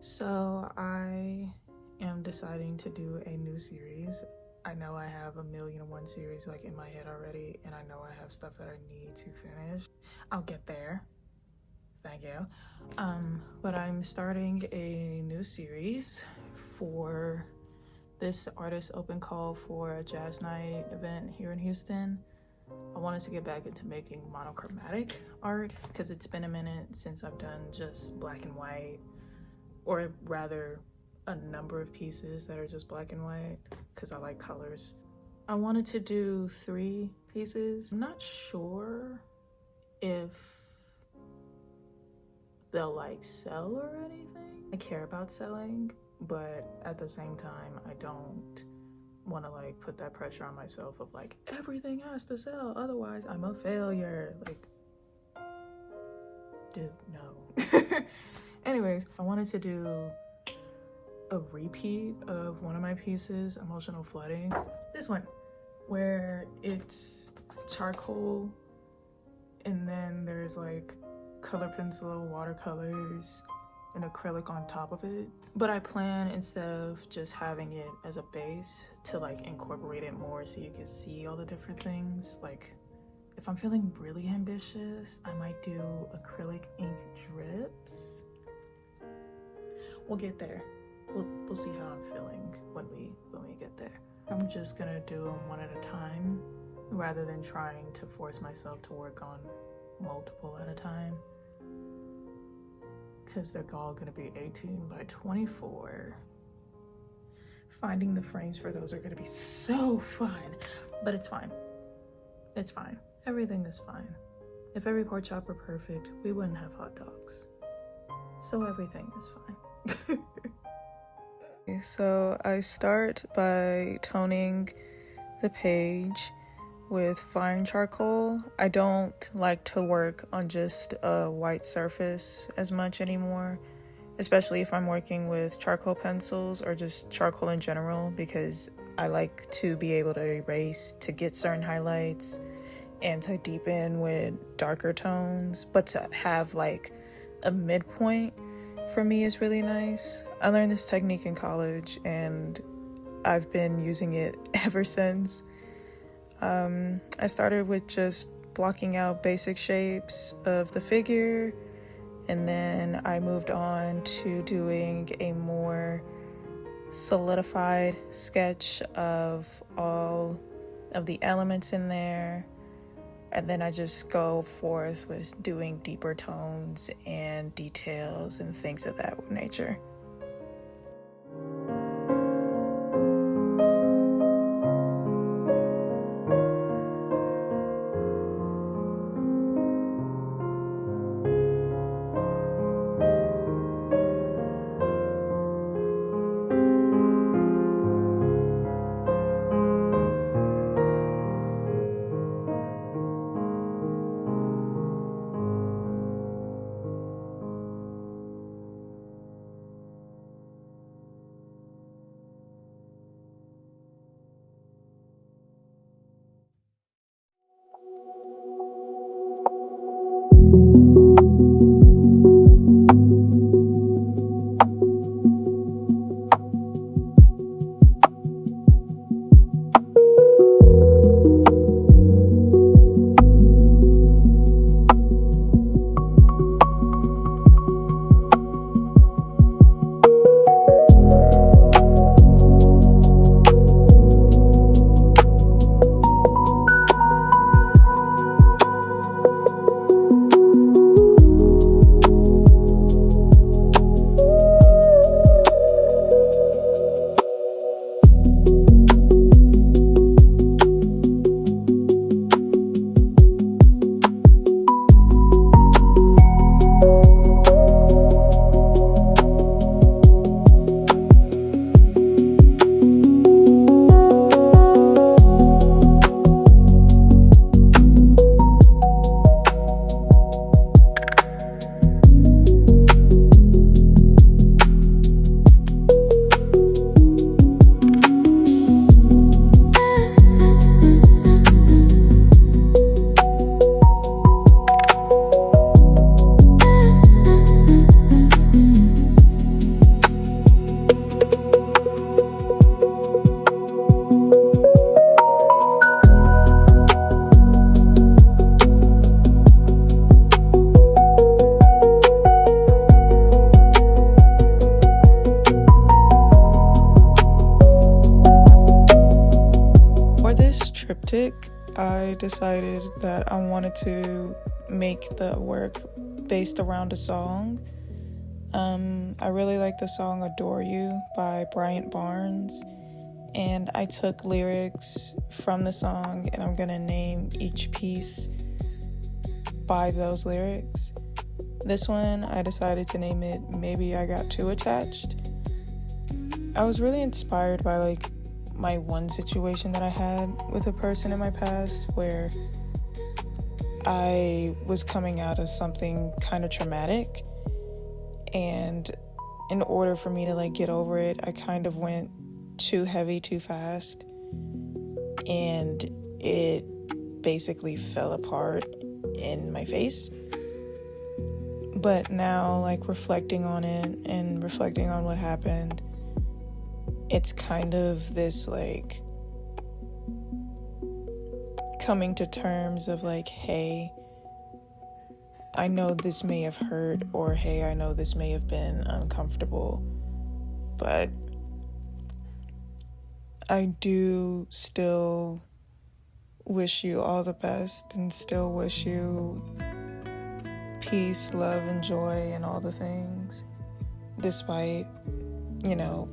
So I am deciding to do a new series. I know I have a million and one series like in my head already, and I know I have stuff that I need to finish. I'll get there. Thank you. But I'm starting a new series for this artist open call for a jazz night event here in Houston. I wanted to get back into making monochromatic art because it's been a minute since I've done just black and white, or rather a number of pieces that are just black and white because I like colors. I wanted to do 3 pieces. I'm not sure if they'll like sell or anything. I care about selling, but at the same time I don't want to like put that pressure on myself of like everything has to sell otherwise I'm a failure. Like, dude, no. Anyways, I wanted to do a repeat of one of my pieces, Emotional Flooding. This one, where it's charcoal and then there's like color pencil, watercolors, and acrylic on top of it. But I plan, instead of just having it as a base, to like incorporate it more so you can see all the different things. Like, if I'm feeling really ambitious, I might do acrylic ink drips. We'll get there. We'll see how I'm feeling when we get there. I'm just gonna do them one at a time rather than trying to force myself to work on multiple at a time, because they're all gonna be 18 by 24. Finding the frames for those are gonna be so fun, but it's fine. It's fine. Everything is fine. If every pork chop were perfect, we wouldn't have hot dogs. So everything is fine. So I start by toning the page with fine charcoal. I don't like to work on just a white surface as much anymore, especially if I'm working with charcoal pencils or just charcoal in general, because I like to be able to erase to get certain highlights and to deepen with darker tones, but to have like a midpoint for me is really nice. I learned this technique in college and I've been using it ever since. I started with just blocking out basic shapes of the figure, and then I moved on to doing a more solidified sketch of all of the elements in there, and then I just go forth with doing deeper tones and details and things of that nature. decided that I wanted to make the work based around a song. I really like the song Adore You by Bryant Barnes, and I took lyrics from the song and I'm gonna name each piece by those lyrics. This one, I decided to name it Maybe I Got Too Attached. I was really inspired by like my one situation that I had with a person in my past where I was coming out of something kind of traumatic, and in order for me to like get over it, I kind of went too heavy too fast, and it basically fell apart in my face. But now, like, reflecting on it and reflecting on what happened, it's kind of this like coming to terms of like, hey, I know this may have hurt, or hey, I know this may have been uncomfortable, but I do still wish you all the best and still wish you peace, love, and joy and all the things, despite, you know,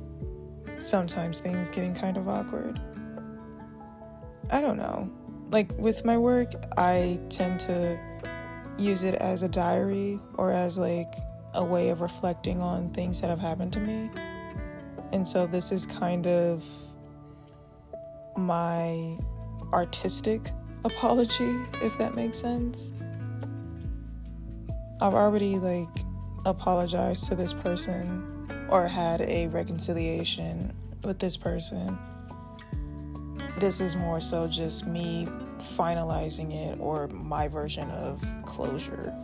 sometimes things getting kind of awkward. I don't know. Like, with my work, I tend to use it as a diary or as like a way of reflecting on things that have happened to me. And so this is kind of my artistic apology, if that makes sense. I've already like apologized to this person or had a reconciliation with this person. This is more so just me finalizing it, or my version of closure.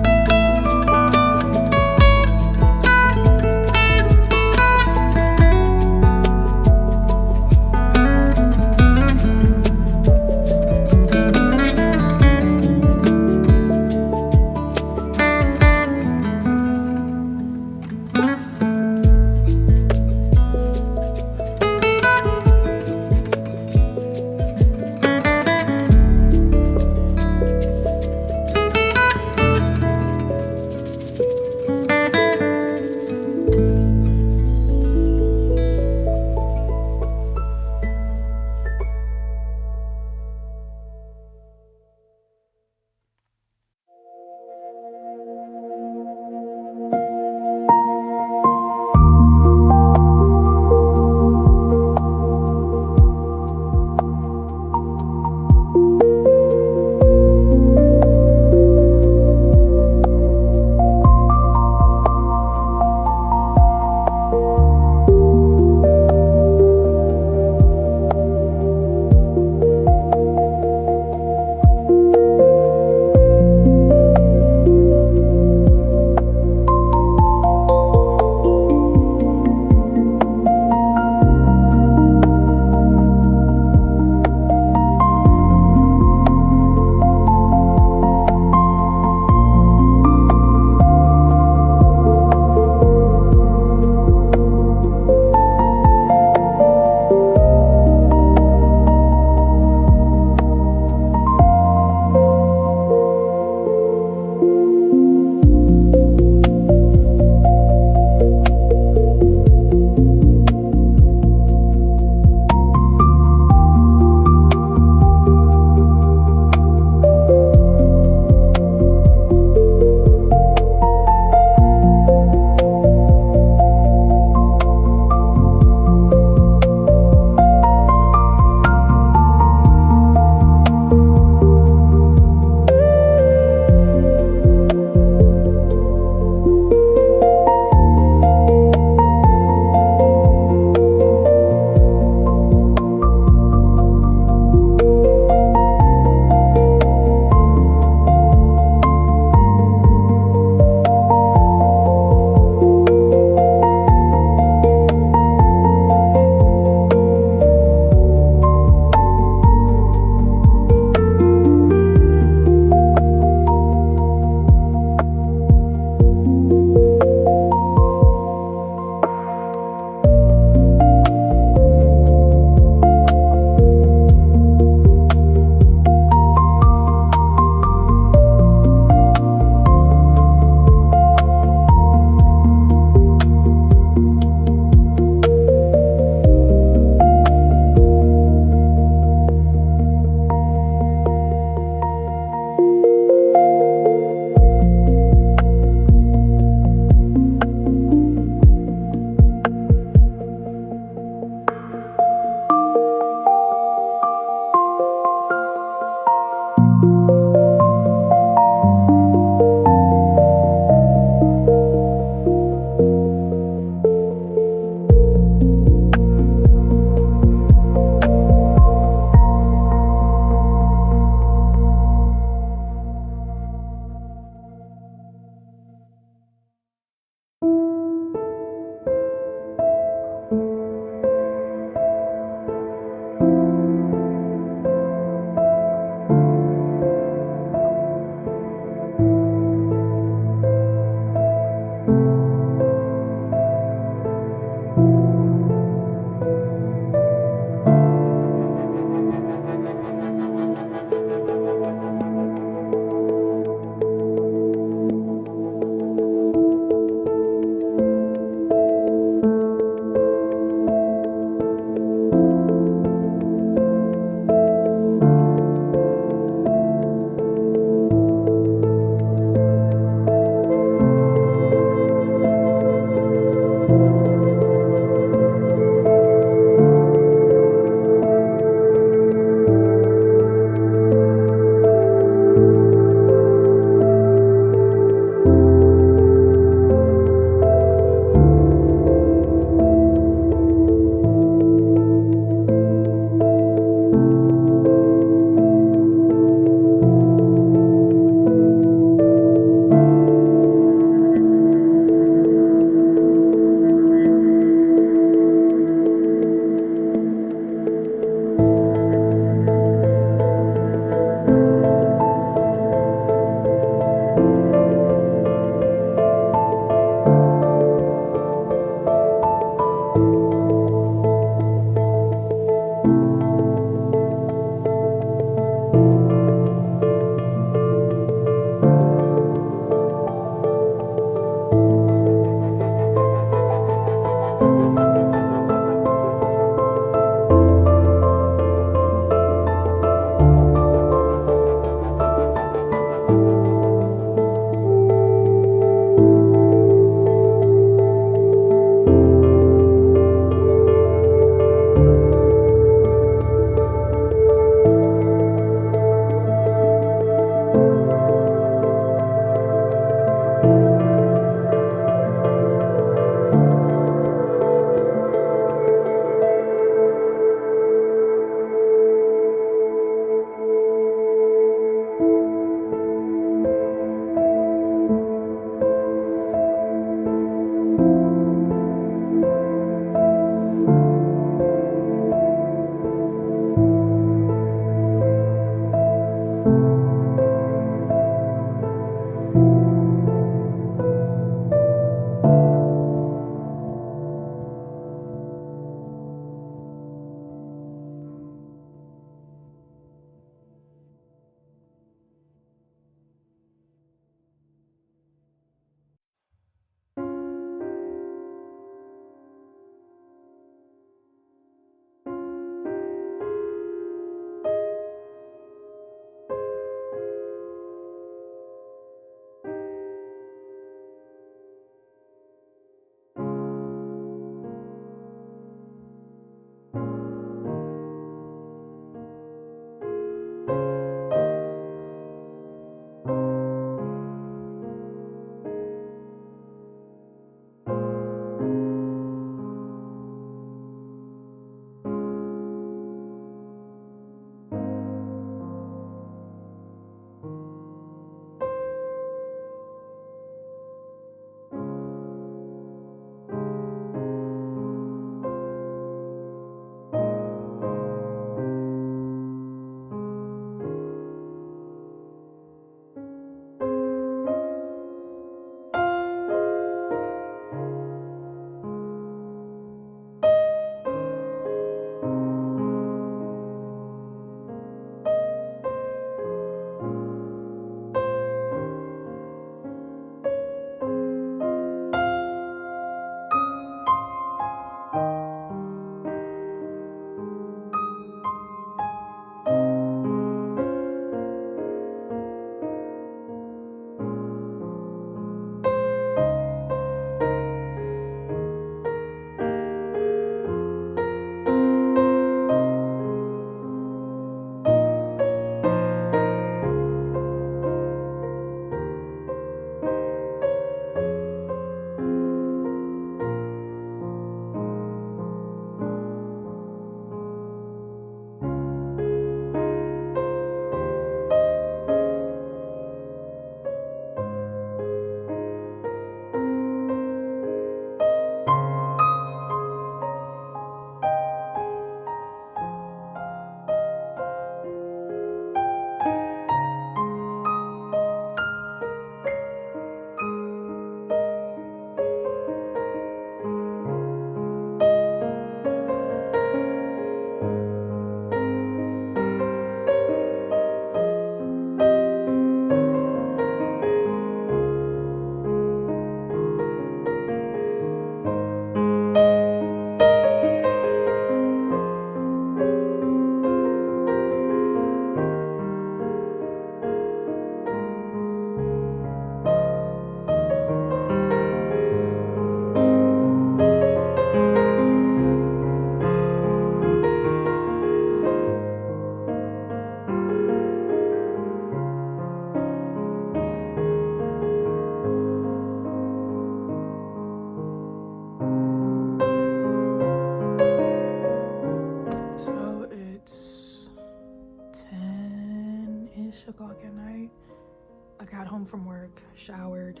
home from work, showered,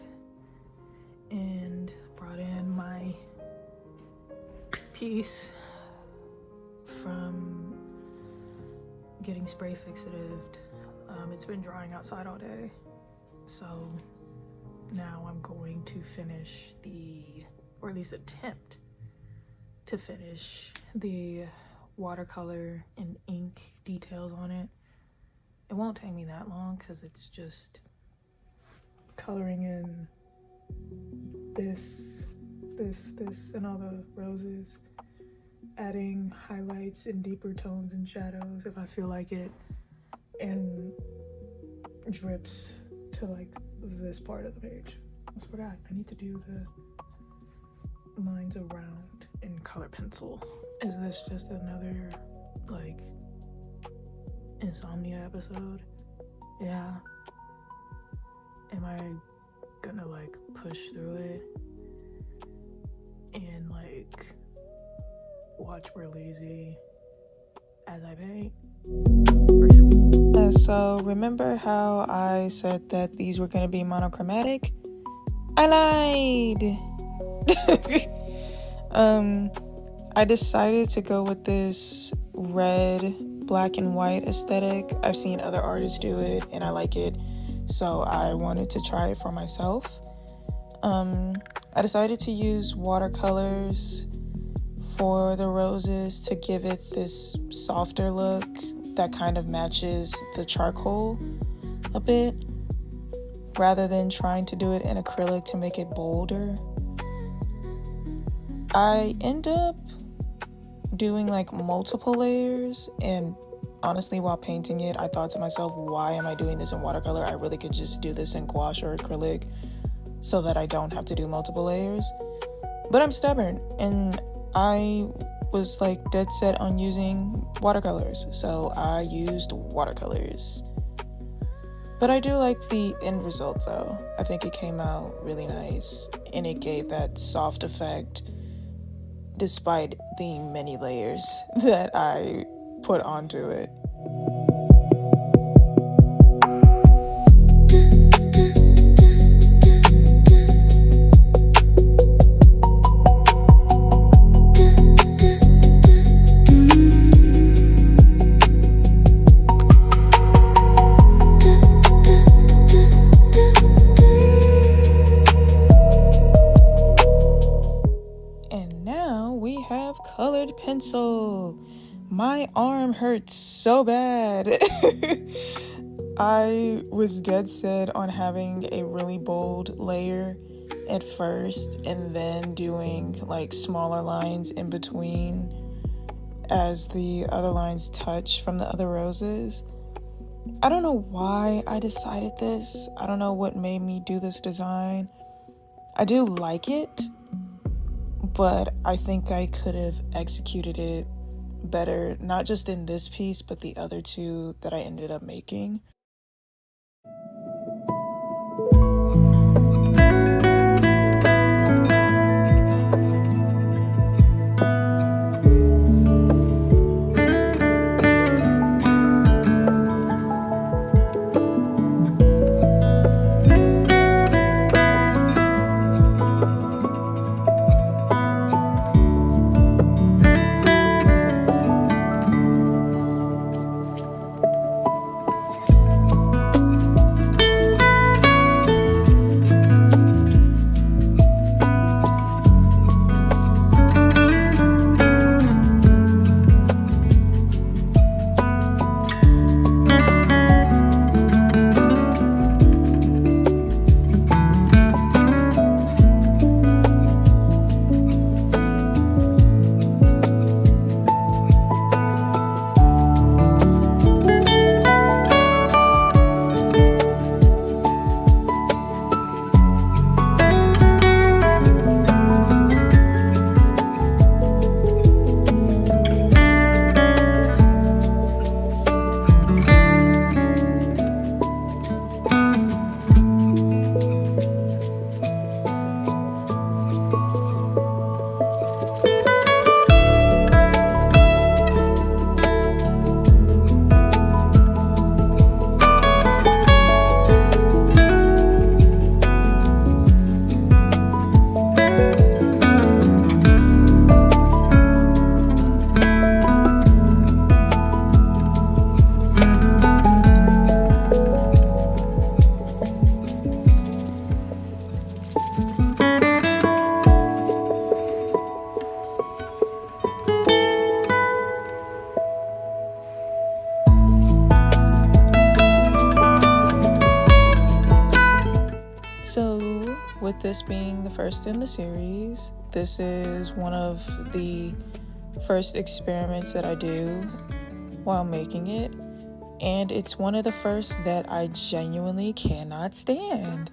and brought in my piece from getting spray fixative. It's been drying outside all day, so now I'm going to finish or at least attempt to finish the watercolor and ink details on it. It won't take me that long because it's just coloring in this, and all the roses, adding highlights and deeper tones and shadows if I feel like it, and drips to like this part of the page. I almost forgot, I need to do the lines around in color pencil. Is this just another like insomnia episode? Yeah. Am I gonna like push through it and like watch We're Lazy as I paint? For sure. So remember how I said that these were gonna be monochromatic? I lied. I decided to go with this red, black and white aesthetic. I've seen other artists do it and I like it, so I wanted to try it for myself. I decided to use watercolors for the roses to give it this softer look that kind of matches the charcoal a bit, rather than trying to do it in acrylic to make it bolder. I end up doing like multiple layers, and honestly, while painting it, I thought to myself, why am I doing this in watercolor? I really could just do this in gouache or acrylic so that I don't have to do multiple layers. But I'm stubborn, and I was like dead set on using watercolors, so I used watercolors. But I do like the end result though. I think it came out really nice, and it gave that soft effect despite the many layers that I put onto it. Colored pencil. My arm hurts so bad. I was dead set on having a really bold layer at first and then doing like smaller lines in between as the other lines touch from the other roses. I don't know why I decided this. I don't know what made me do this design. I do like it, but I think I could have executed it better, not just in this piece, but the other two that I ended up making. with this being the first in the series, this is one of the first experiments that I do while making it, and it's one of the first that I genuinely cannot stand.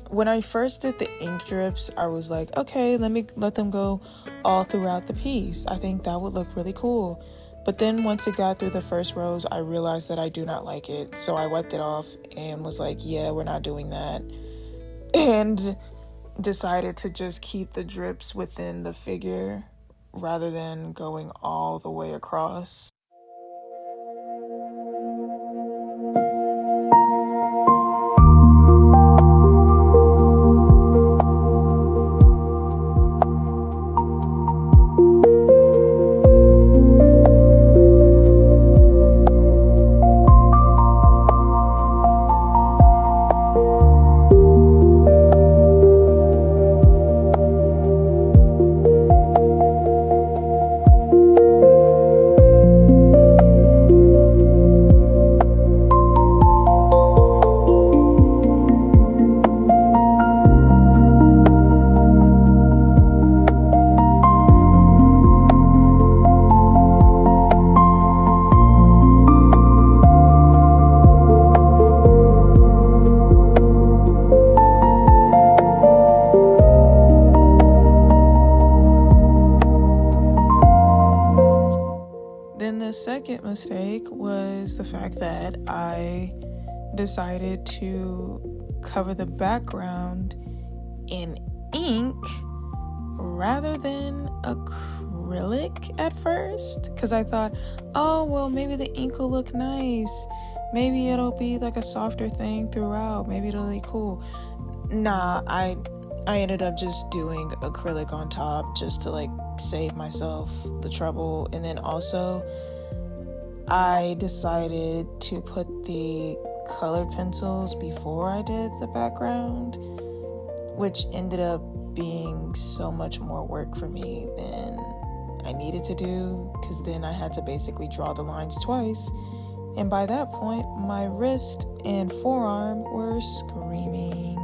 When I first did the ink drips, I was like, okay, let them go all throughout the piece. I think that would look really cool. But then once it got through the first rows, I realized that I do not like it. So I wiped it off and was like, yeah, we're not doing that. And decided to just keep the drips within the figure rather than going all the way across. Then the second mistake was the fact that I decided to cover the background in ink rather than acrylic at first, because I thought, oh, well, maybe the ink will look nice. Maybe it'll be like a softer thing throughout. Maybe it'll be cool. Nah, I ended up just doing acrylic on top just to like save myself the trouble. And then also I decided to put the colored pencils before I did the background, which ended up being so much more work for me than I needed to do, because then I had to basically draw the lines twice, and by that point my wrist and forearm were screaming.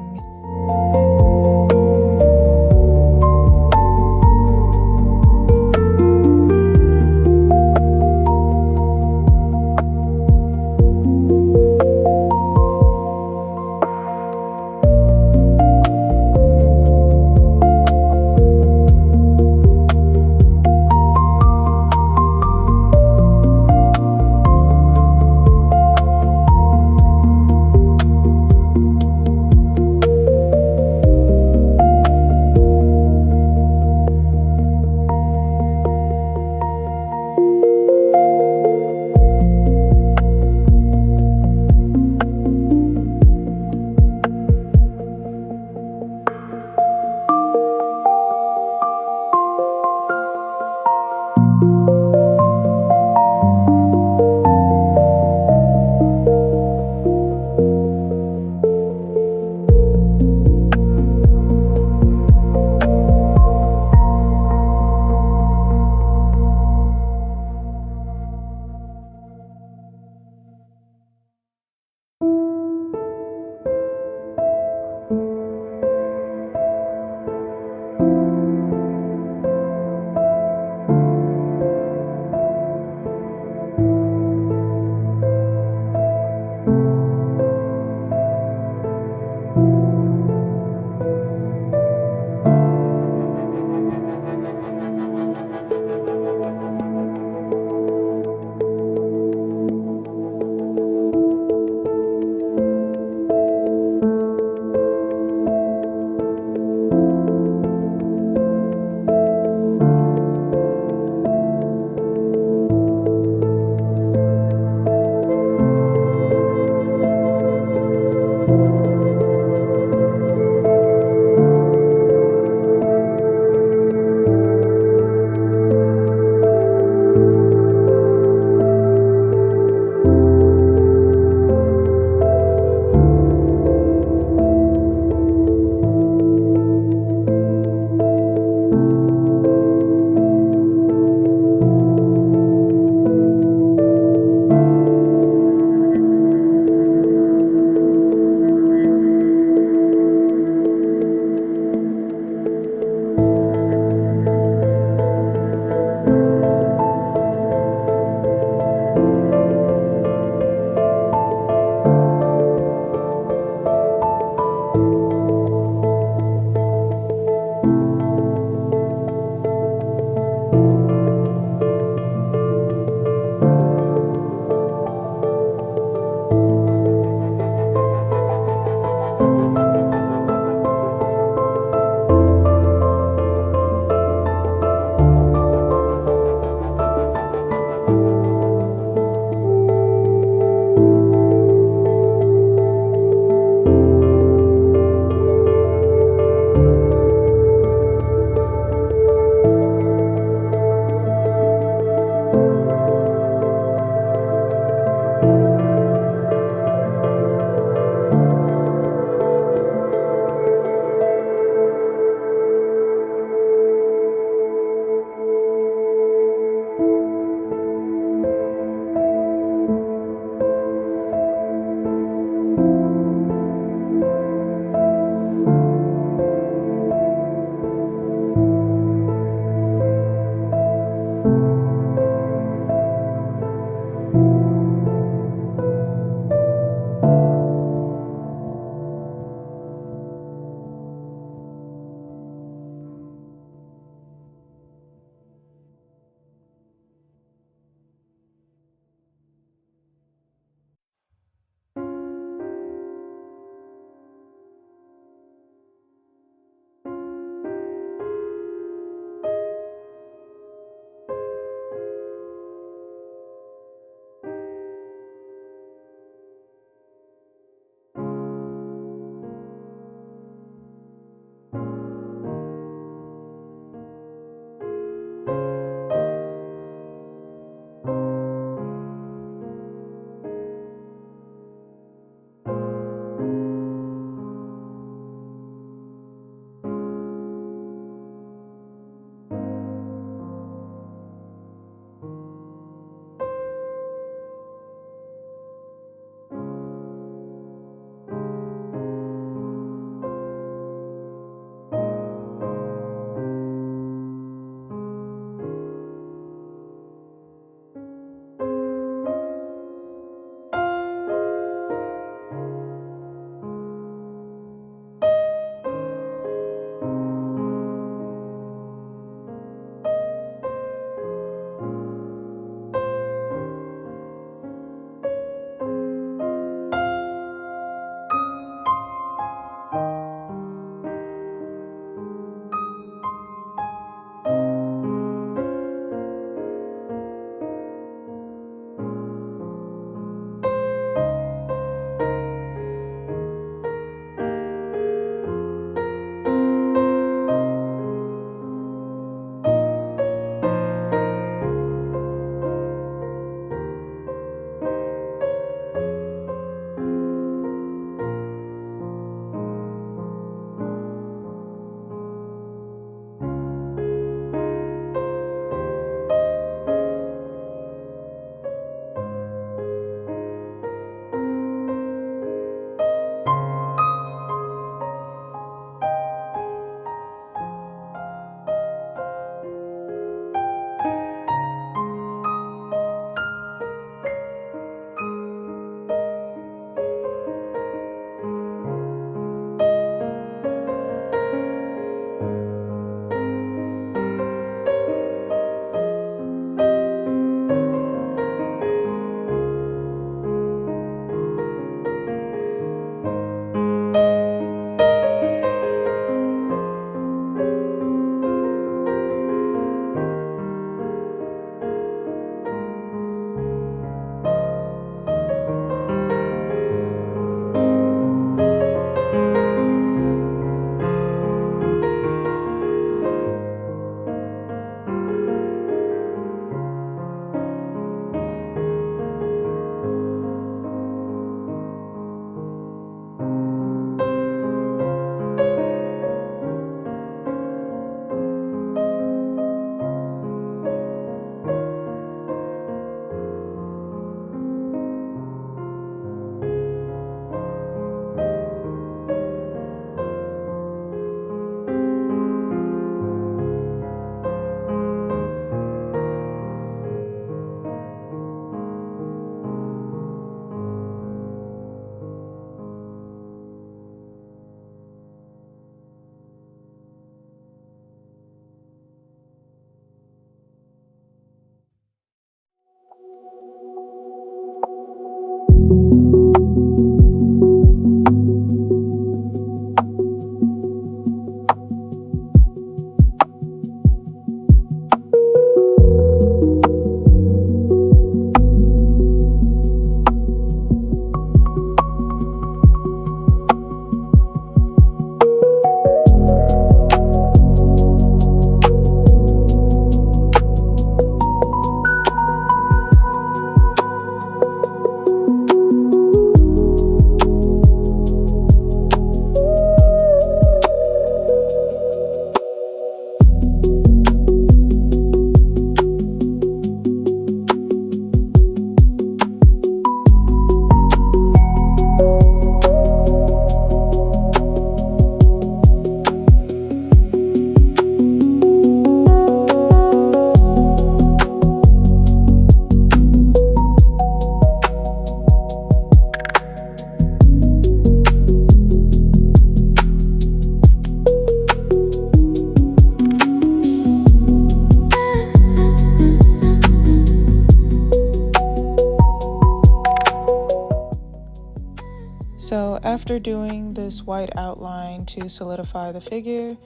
So after doing this white outline to solidify the figure,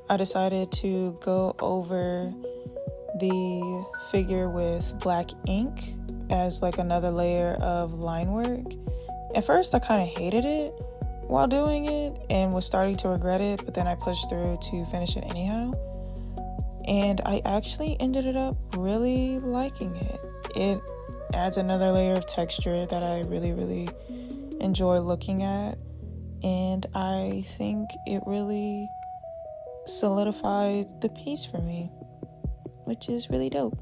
I decided to go over the figure with black ink as like another layer of line work. At first I kind of hated it while doing it and was starting to regret it, but then I pushed through to finish it anyhow. And I actually ended up really liking it. It adds another layer of texture that I really enjoy looking at, and I think it really solidified the piece for me, which is really dope.